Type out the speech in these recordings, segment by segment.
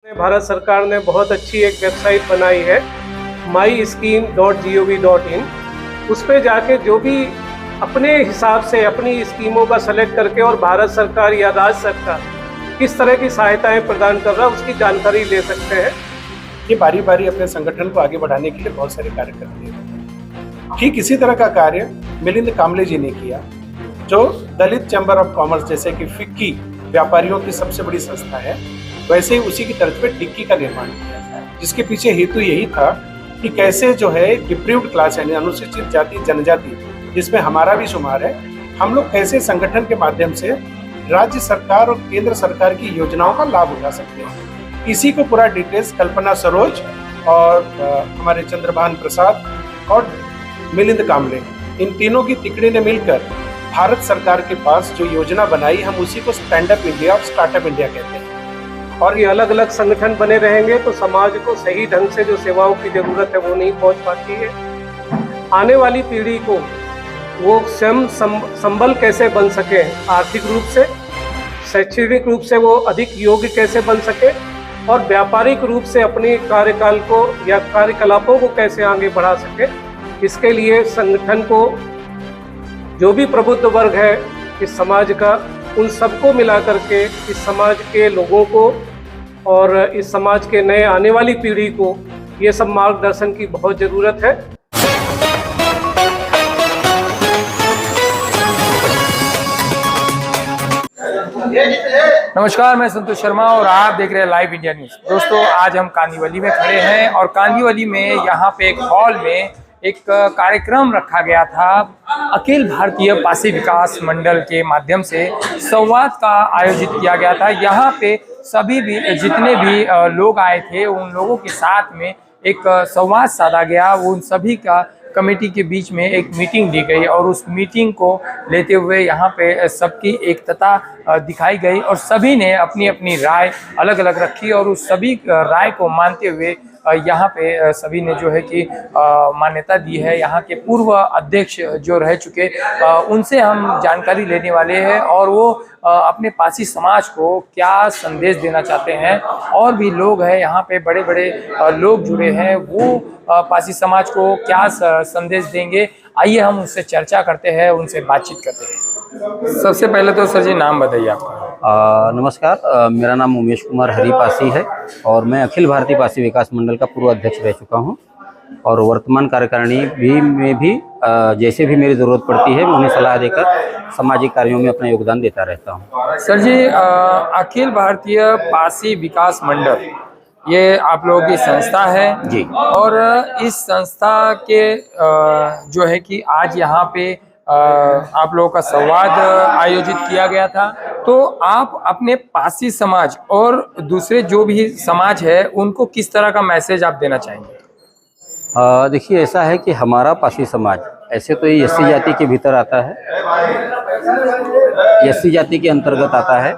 भारत सरकार ने बहुत अच्छी एक वेबसाइट बनाई है myscheme.gov.in। उस पे जाके जो भी अपने हिसाब से अपनी स्कीमों का सेलेक्ट करके और भारत सरकार या राज्य सरकार किस तरह की सहायताएं प्रदान कर रहा है उसकी जानकारी ले सकते हैं। ये बारी बारी अपने संगठन को आगे बढ़ाने के लिए बहुत सारे कार्य करते हैं। ठीक इसी तरह का कार्य मिलिंद कामले जी ने किया, जो दलित चैम्बर ऑफ कॉमर्स जैसे कि फिक्की व्यापारियों की सबसे बड़ी संस्था है, वैसे ही उसी की तर्ज पे टिक्की का निर्माण किया, जिसके पीछे हेतु यही था कि कैसे जो है डिप्रीव्ड क्लास यानी अनुसूचित जाति जनजाति जिसमें हमारा भी शुमार है, हम लोग कैसे संगठन के माध्यम से राज्य सरकार और केंद्र सरकार की योजनाओं का लाभ उठा सकते हैं। इसी को पूरा डिटेल्स कल्पना सरोज और हमारे चंद्रभान प्रसाद और मिलिंद कामले, इन तीनों की तिकड़ी ने मिलकर भारत सरकार के पास जो योजना बनाई, हम उसी को स्टैंड अप इंडिया और स्टार्टअप इंडिया कहते हैं। और ये अलग अलग संगठन बने रहेंगे तो समाज को सही ढंग से जो सेवाओं की जरूरत है वो नहीं पहुंच पाती है। आने वाली पीढ़ी को वो स्वयं संबल कैसे बन सके, आर्थिक रूप से, शैक्षणिक रूप से वो अधिक योग्य कैसे बन सके और व्यापारिक रूप से अपने कार्यकाल को या कार्यकलापों को कैसे आगे बढ़ा सके, इसके लिए संगठन को जो भी प्रबुद्ध वर्ग है इस समाज का, उन सबको मिला करके इस समाज के लोगों को और इस समाज के नए आने वाली पीढ़ी को ये सब मार्गदर्शन की बहुत ज़रूरत है। नमस्कार, मैं संतोष शर्मा और आप देख रहे हैं लाइव इंडिया न्यूज़। दोस्तों, आज हम कांदीवली में खड़े हैं और कांदीवली में यहाँ पे एक हॉल में एक कार्यक्रम रखा गया था। अखिल भारतीय पासी विकास मंडल के माध्यम से संवाद का आयोजित किया गया था। यहाँ पे सभी भी जितने भी लोग आए थे उन लोगों के साथ में एक संवाद साधा गया। उन सभी का कमेटी के बीच में एक मीटिंग दी गई और उस मीटिंग को लेते हुए यहाँ पे सबकी एकता दिखाई गई और सभी ने अपनी अपनी राय अलग अलग रखी और उस सभी राय को मानते हुए यहाँ पे सभी ने जो है कि मान्यता दी है। यहाँ के पूर्व अध्यक्ष जो रह चुके उनसे हम जानकारी लेने वाले हैं और वो अपने पासी समाज को क्या संदेश देना चाहते हैं। और भी लोग हैं यहाँ पे, बड़े बड़े लोग जुड़े हैं, वो पासी समाज को क्या संदेश देंगे, आइए हम उनसे चर्चा करते हैं, उनसे बातचीत करते हैं। सबसे पहले तो सर जी नाम बताइए आपका। नमस्कार, मेरा नाम उमेश कुमार हरी पासी है और मैं अखिल भारतीय पासी विकास मंडल का पूर्व अध्यक्ष रह चुका हूं और वर्तमान कार्यकारिणी में भी जैसे भी मेरी ज़रूरत पड़ती है मैं उन्हें सलाह देकर सामाजिक कार्यों में अपना योगदान देता रहता हूं। सर जी, अखिल भारतीय पासी विकास मंडल ये आप लोगों की संस्था है जी, और इस संस्था के जो है कि आज यहाँ पे आप लोगों का संवाद आयोजित किया गया था, तो आप अपने पासी समाज और दूसरे जो भी समाज है उनको किस तरह का मैसेज आप देना चाहेंगे? देखिए, ऐसा है कि हमारा पासी समाज ऐसे तो ये एससी जाति के भीतर आता है, एससी जाति के अंतर्गत आता है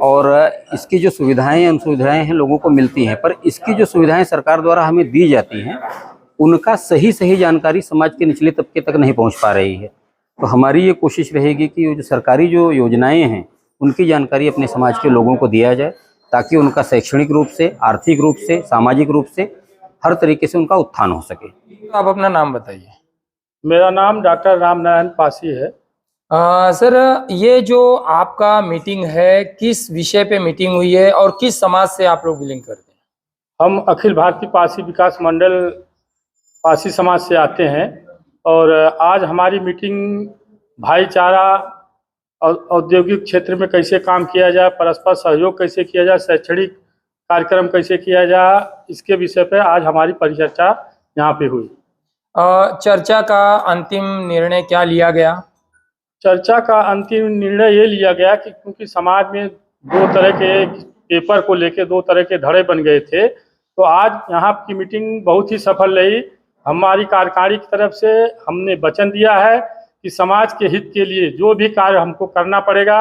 और इसकी जो सुविधाएं हैं लोगों को मिलती हैं, पर इसकी जो सुविधाएं सरकार द्वारा हमें दी जाती हैं उनका सही जानकारी समाज के निचले तबके तक नहीं पहुंच पा रही है। तो हमारी ये कोशिश रहेगी कि जो सरकारी जो योजनाएं हैं उनकी जानकारी अपने समाज के लोगों को दिया जाए, ताकि उनका शैक्षणिक रूप से, आर्थिक रूप से, सामाजिक रूप से हर तरीके से उनका उत्थान हो सके। तो आप अपना नाम बताइए। मेरा नाम डॉक्टर रामनारायण पासी है। सर, ये जो आपका मीटिंग है, किस विषय पे मीटिंग हुई है और किस समाज से आप लोग बिलोंग करते हैं? हम अखिल भारतीय पासी विकास मंडल पासी समाज से आते हैं और आज हमारी मीटिंग भाईचारा और औद्योगिक क्षेत्र में कैसे काम किया जाए, परस्पर सहयोग कैसे किया जाए, शैक्षणिक कार्यक्रम कैसे किया जाए, इसके विषय पे आज हमारी परिचर्चा यहाँ पे हुई। चर्चा का अंतिम निर्णय क्या लिया गया? चर्चा का अंतिम निर्णय ये लिया गया कि क्योंकि समाज में दो तरह के पेपर को लेके दो तरह के धड़े बन गए थे, तो आज यहाँ की मीटिंग बहुत ही सफल रही। हमारी कार्यकारिणी की तरफ से हमने वचन दिया है कि समाज के हित के लिए जो भी कार्य हमको करना पड़ेगा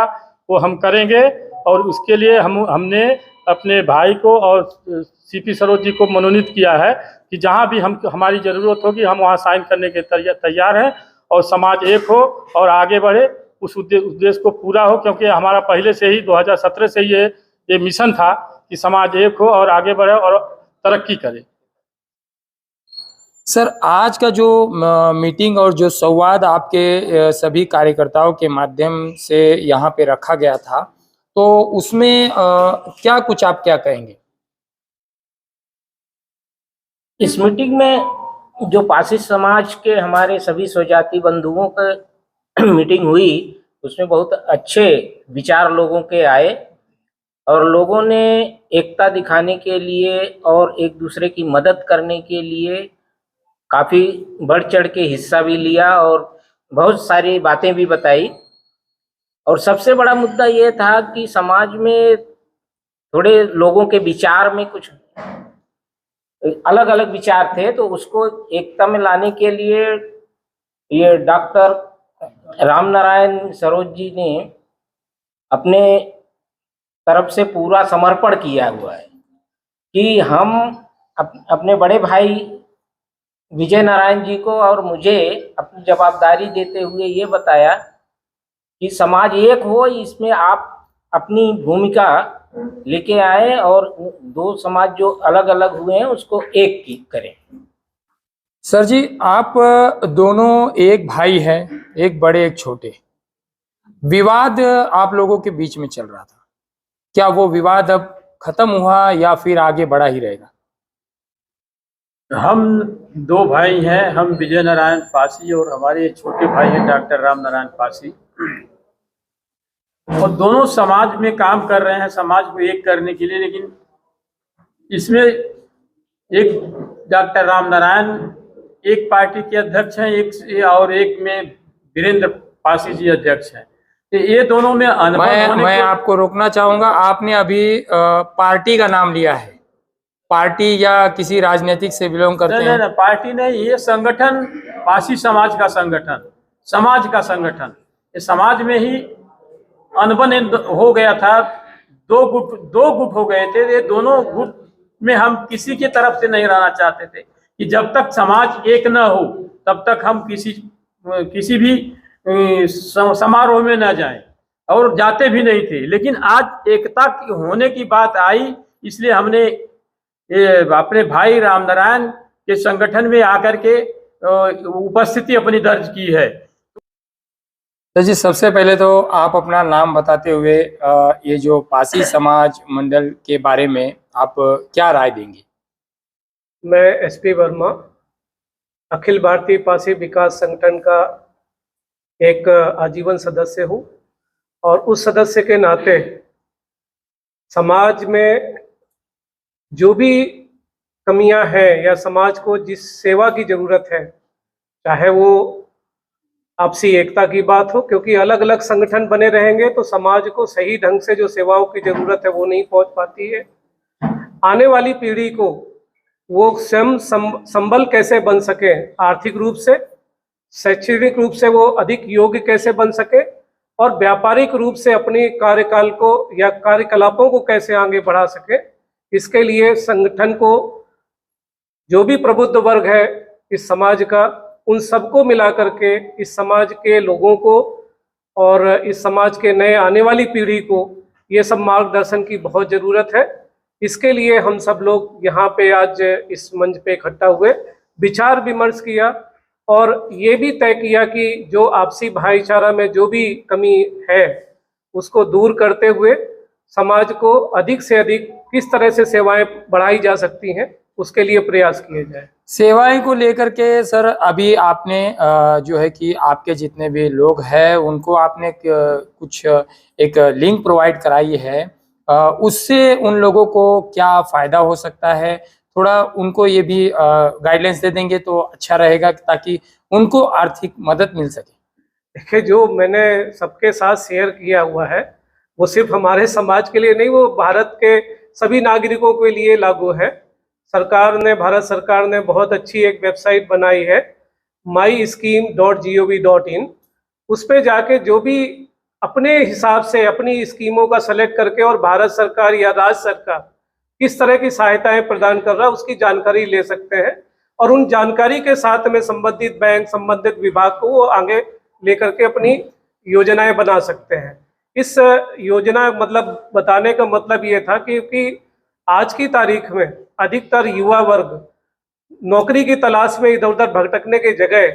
वो हम करेंगे और उसके लिए हमने अपने भाई को और सीपी सरोज जी को मनोनीत किया है कि जहाँ भी हमारी ज़रूरत होगी हम वहाँ साइन करने के तैयार हैं और समाज एक हो और आगे बढ़े, उस उद्देश्य को पूरा हो। क्योंकि हमारा पहले से ही 2017 से ये मिशन था कि समाज एक हो और आगे बढ़े और तरक्की करे। सर, आज का जो मीटिंग और जो संवाद आपके सभी कार्यकर्ताओं के माध्यम से यहाँ पे रखा गया था, तो उसमें क्या कुछ आप क्या कहेंगे? इस मीटिंग में जो पासी समाज के हमारे सभी स्वजाति बंधुओं का मीटिंग हुई, उसमें बहुत अच्छे विचार लोगों के आए और लोगों ने एकता दिखाने के लिए और एक दूसरे की मदद करने के लिए काफ़ी बढ़ चढ़ के हिस्सा भी लिया और बहुत सारी बातें भी बताई। और सबसे बड़ा मुद्दा ये था कि समाज में थोड़े लोगों के विचार में कुछ अलग अलग विचार थे, तो उसको एकता में लाने के लिए ये डॉक्टर रामनारायण सरोज जी ने अपने तरफ से पूरा समर्पण किया हुआ है कि हम अपने बड़े भाई विजय नारायण जी को और मुझे अपनी जवाबदारी देते हुए ये बताया कि समाज एक हो, इसमें आप अपनी भूमिका लेके आए और दो समाज जो अलग अलग हुए हैं उसको एक की करें। सर जी, आप दोनों एक भाई हैं, एक बड़े एक छोटे। विवाद आप लोगों के बीच में चल रहा था, क्या वो विवाद अब खत्म हुआ या फिर आगे बढ़ा ही रहेगा? हम दो भाई हैं, हम विजय नारायण पासी और हमारे छोटे भाई हैं डॉक्टर राम नारायण पासी, और दोनों समाज में काम कर रहे हैं समाज को एक करने के लिए। लेकिन इसमें एक डॉक्टर राम नारायण एक पार्टी के अध्यक्ष हैं, एक में वीरेंद्र पासी जी अध्यक्ष हैं। तो ये दोनों में मैं आपको रोकना चाहूंगा। आपने अभी पार्टी का नाम लिया है, पार्टी या किसी राजनीतिक से बिलोंग करते हैं? नहीं, पार्टी नहीं, ये संगठन पासी समाज का संगठन, समाज का संगठन। ये समाज में ही अनबन हो गया था, दो गुट हो गए थे। ये दोनों गुट में हम किसी की तरफ से नहीं रहना चाहते थे कि जब तक समाज एक न हो तब तक हम किसी भी समारोह में न जाएं, और जाते भी नहीं थे। लेकिन आज एकता होने की बात आई, इसलिए हमने अपने भाई रामनारायण के संगठन में आकर के उपस्थिति अपनी दर्ज की है। तो जी, सबसे पहले तो आप अपना नाम बताते हुए ये जो पासी समाज मंडल के बारे में आप क्या राय देंगे? मैं एसपी वर्मा, अखिल भारतीय पासी विकास संगठन का एक आजीवन सदस्य हूँ, और उस सदस्य के नाते समाज में जो भी कमियां हैं या समाज को जिस सेवा की ज़रूरत है, चाहे वो आपसी एकता की बात हो, क्योंकि अलग अलग संगठन बने रहेंगे तो समाज को सही ढंग से जो सेवाओं की ज़रूरत है वो नहीं पहुंच पाती है। आने वाली पीढ़ी को वो स्वयं संबल कैसे बन सके, आर्थिक रूप से, शैक्षणिक रूप से वो अधिक योग्य कैसे बन सके, और व्यापारिक रूप से अपने कार्यकाल को या कार्यकलापों को कैसे आगे बढ़ा सके, इसके लिए संगठन को जो भी प्रबुद्ध वर्ग है इस समाज का, उन सबको मिला करके इस समाज के लोगों को और इस समाज के नए आने वाली पीढ़ी को ये सब मार्गदर्शन की बहुत ज़रूरत है। इसके लिए हम सब लोग यहाँ पे आज इस मंच पे इकट्ठा हुए, विचार विमर्श किया और ये भी तय किया कि जो आपसी भाईचारा में जो भी कमी है उसको दूर करते हुए समाज को अधिक से अधिक किस तरह से सेवाएं बढ़ाई जा सकती हैं उसके लिए प्रयास किए जाए। सेवाएं को लेकर के सर, अभी आपने जो है कि आपके जितने भी लोग हैं उनको आपने कुछ एक लिंक प्रोवाइड कराई है, उससे उन लोगों को क्या फ़ायदा हो सकता है? थोड़ा उनको ये भी गाइडलाइंस दे देंगे तो अच्छा रहेगा, ताकि उनको आर्थिक मदद मिल सके। देखिए, जो मैंने सबके साथ शेयर किया हुआ है वो सिर्फ हमारे समाज के लिए नहीं, वो भारत के सभी नागरिकों के लिए लागू है। भारत सरकार ने बहुत अच्छी एक वेबसाइट बनाई है myscheme.gov.in। उस पे जाके जो भी अपने हिसाब से अपनी स्कीमों का सेलेक्ट करके और भारत सरकार या राज्य सरकार किस तरह की सहायताएं प्रदान कर रहा है उसकी जानकारी ले सकते हैं, और उन जानकारी के साथ में संबंधित बैंक, संबंधित विभाग को वो आगे लेकर के अपनी योजनाएं बना सकते हैं। इस योजना मतलब बताने का मतलब ये था क्योंकि आज की तारीख में अधिकतर युवा वर्ग नौकरी की तलाश में इधर उधर भटकने की जगह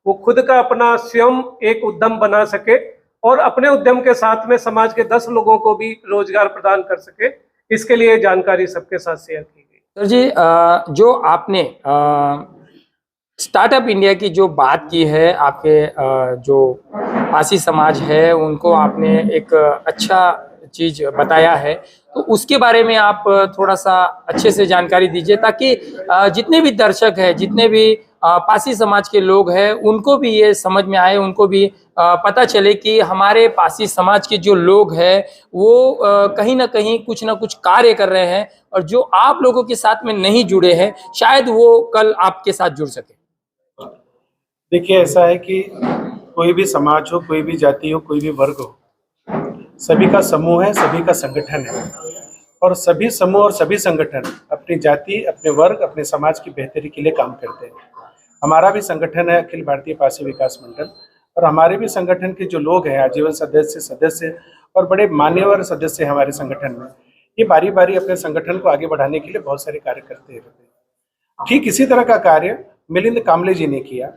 वो खुद का अपना स्वयं एक उद्यम बना सके और अपने उद्यम के साथ में समाज के 10 लोगों को भी रोजगार प्रदान कर सके, इसके लिए जानकारी सबके साथ शेयर की गई। सर जी, जो आपने स्टार्टअप इंडिया की जो बात की है, आपके जो पासी समाज है उनको आपने एक अच्छा चीज बताया है, तो उसके बारे में आप थोड़ा सा अच्छे से जानकारी दीजिए ताकि जितने भी दर्शक हैं, जितने भी पासी समाज के लोग हैं, उनको भी ये समझ में आए, उनको भी पता चले कि हमारे पासी समाज के जो लोग हैं वो कहीं ना कहीं कुछ ना कुछ कार्य कर रहे हैं, और जो आप लोगों के साथ में नहीं जुड़े हैं शायद वो कल आपके साथ जुड़ सके। देखिए, ऐसा है कि कोई भी समाज हो, कोई भी जाति हो, कोई भी वर्ग हो, सभी का समूह है, सभी का संगठन है, और सभी समूह और सभी संगठन अपनी जाति, अपने वर्ग, अपने समाज की बेहतरी के लिए काम करते हैं। हमारा भी संगठन है अखिल भारतीय पासी विकास मंडल, और हमारे भी संगठन के जो लोग हैं आजीवन सदस्य और बड़े मान्यवर सदस्य हैं हमारे संगठन में, ये बारी बारी अपने संगठन को आगे बढ़ाने के लिए बहुत सारे कार्य करते रहते हैं। ठीक इसी तरह का कार्य मिलिंद कामले जी ने किया,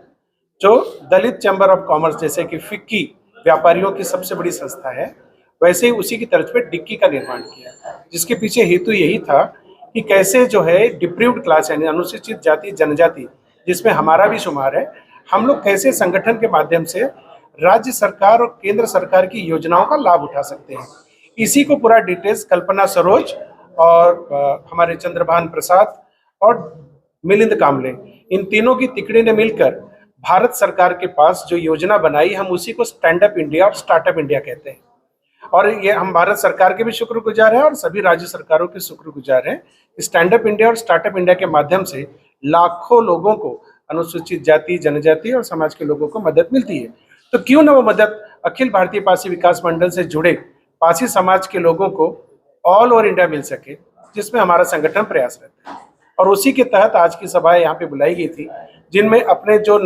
जो दलित चैम्बर ऑफ कॉमर्स जैसे कि फिक्की व्यापारियों की सबसे बड़ी संस्था है, वैसे ही उसी की तर्ज पे डिक्की का निर्माण किया, जिसके पीछे हेतु यही था कि कैसे जो है डिप्रीव्ड क्लास यानी अनुसूचित जाति जनजाति, जिसमें हमारा भी शुमार है, हम लोग कैसे संगठन के माध्यम से राज्य सरकार और केंद्र सरकार की योजनाओं का लाभ उठा सकते हैं। इसी को पूरा डिटेल्स कल्पना सरोज और हमारे चंद्रभान प्रसाद और मिलिंद कामले, इन तीनों की तिकड़ी ने मिलकर भारत सरकार के पास जो योजना बनाई, हम उसी को स्टैंड अप इंडिया और स्टार्टअप इंडिया कहते हैं। और ये हम भारत सरकार के भी शुक्रगुजार हैं और सभी राज्य सरकारों के शुक्रगुजार हैं। स्टैंड अप इंडिया और स्टार्टअप इंडिया के माध्यम से लाखों लोगों को, अनुसूचित जाति, जनजाति और समाज के लोगों को मदद मिलती है। तो क्यों ना वो मदद अखिल भारतीय पासी विकास मंडल से जुड़े पासी समाज के लोगों को ऑल ओवर इंडिया मिल सके, जिसमें हमारा संगठन प्रयास रहता है। और उसी के तहत आज की सभाएं यहाँ पे बुलाई गई थी, जिनमें अपने जो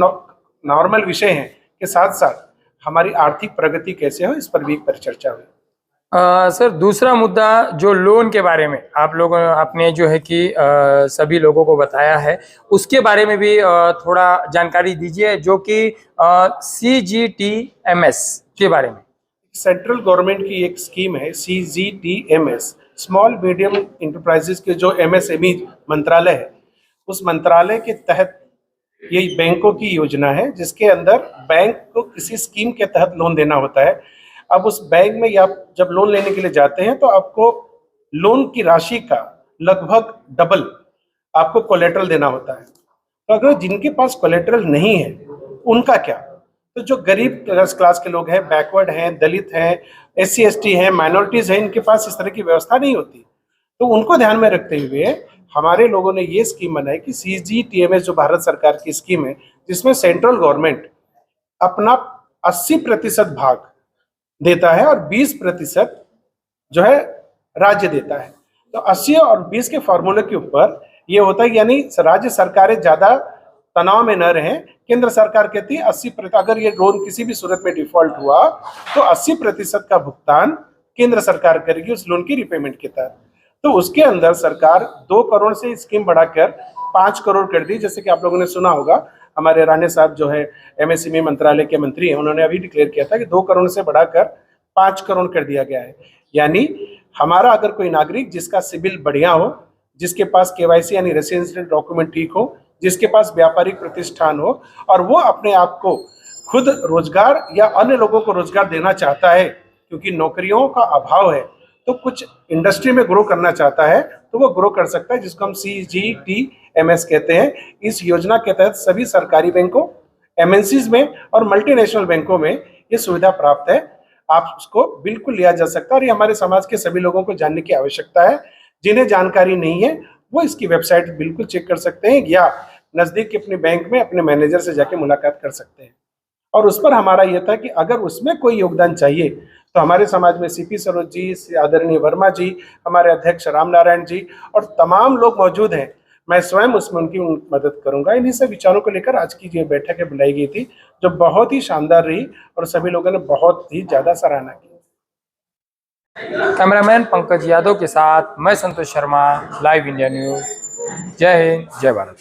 नॉर्मल विषय हैं के साथ साथ हमारी आर्थिक प्रगति कैसे हो, इस पर भी एक परिचर्चा हुई। सर, दूसरा मुद्दा जो लोन के बारे में आप लोगों आपने जो है कि सभी लोगों को बताया है, उसके बारे में भी थोड़ा जानकारी दीजिए, जो कि CGTMS के बारे में। सेंट्रल गवर्नमेंट की एक स्कीम है CGTMS, स्मॉल मीडियम इंटरप्राइजेस के जो MSME मंत्रालय है, उस मंत्रालय के तहत ये बैंकों की योजना है, जिसके अंदर बैंक को किसी स्कीम के तहत लोन देना होता है। अब उस बैंक में आप जब लोन लेने के लिए जाते हैं तो आपको लोन की राशि का लगभग डबल आपको कोलेटरल देना होता है। तो अगर जिनके पास कोलेटरल नहीं है उनका क्या? तो जो गरीब क्लास के लोग हैं, बैकवर्ड हैं, दलित हैं, SC ST हैं, माइनॉरिटीज हैं, इनके पास इस तरह की व्यवस्था नहीं होती। तो उनको ध्यान में रखते हुए हमारे लोगों ने ये स्कीम बनाई कि CGTMS जो भारत सरकार की स्कीम है, जिसमें सेंट्रल गवर्नमेंट अपना 80% भाग देता है और 20% जो है राज्य देता है। तो 80 और 20 के फॉर्मूले के ऊपर ये होता है, यानी राज्य सरकारें ज्यादा तनाव में न रहें। केंद्र सरकार कहती है 80%, अगर ये लोन किसी भी सूरत में डिफॉल्ट हुआ तो 80% का भुगतान केंद्र सरकार करेगी उस लोन की रिपेमेंट के तहत। तो उसके अंदर सरकार 2 करोड़ से स्कीम बढ़ाकर 5 करोड़ कर दी। जैसे कि आप लोगों ने सुना होगा, हमारे राणे साहब जो है MSME मंत्रालय के मंत्री हैं, उन्होंने अभी डिक्लेयर किया था कि 2 करोड़ से बढ़ाकर 5 करोड़ कर दिया गया है। यानी हमारा अगर कोई नागरिक जिसका सिविल बढ़िया हो, जिसके पास KYC यानी रेसिडेंशियल डॉक्यूमेंट ठीक हो, जिसके पास व्यापारिक प्रतिष्ठान हो और वो अपने आप को खुद रोजगार या अन्य लोगों को रोजगार देना चाहता है, क्योंकि नौकरियों का अभाव है, तो कुछ इंडस्ट्री में ग्रो करना चाहता है तो वो ग्रो कर सकता है, जिसको हम CGTMS कहते हैं। इस योजना के तहत सभी सरकारी बैंकों, MNCs में और मल्टीनेशनल बैंकों में ये सुविधा प्राप्त है। आप उसको बिल्कुल लिया जा सकता है और ये हमारे समाज के सभी लोगों को जानने की आवश्यकता है। जिन्हें जानकारी नहीं है वो इसकी वेबसाइट बिल्कुल चेक कर सकते हैं या नजदीक के अपने बैंक में अपने मैनेजर से जाके मुलाकात कर सकते हैं। और उस पर हमारा यह था कि अगर उसमें कोई योगदान चाहिए तो हमारे समाज में CP सरोज जी, आदरणीय वर्मा जी, हमारे अध्यक्ष राम नारायण जी और तमाम लोग मौजूद हैं। मैं स्वयं उसमें उनकी मदद करूंगा। इन्हीं सब विचारों को लेकर आज की जो बैठक बुलाई गई थी, जो बहुत ही शानदार रही और सभी लोगों ने बहुत ही ज्यादा सराहना की। कैमरामैन पंकज यादव के साथ मैं Santosh Sharma, live India news. जय हिंद, जय भारत।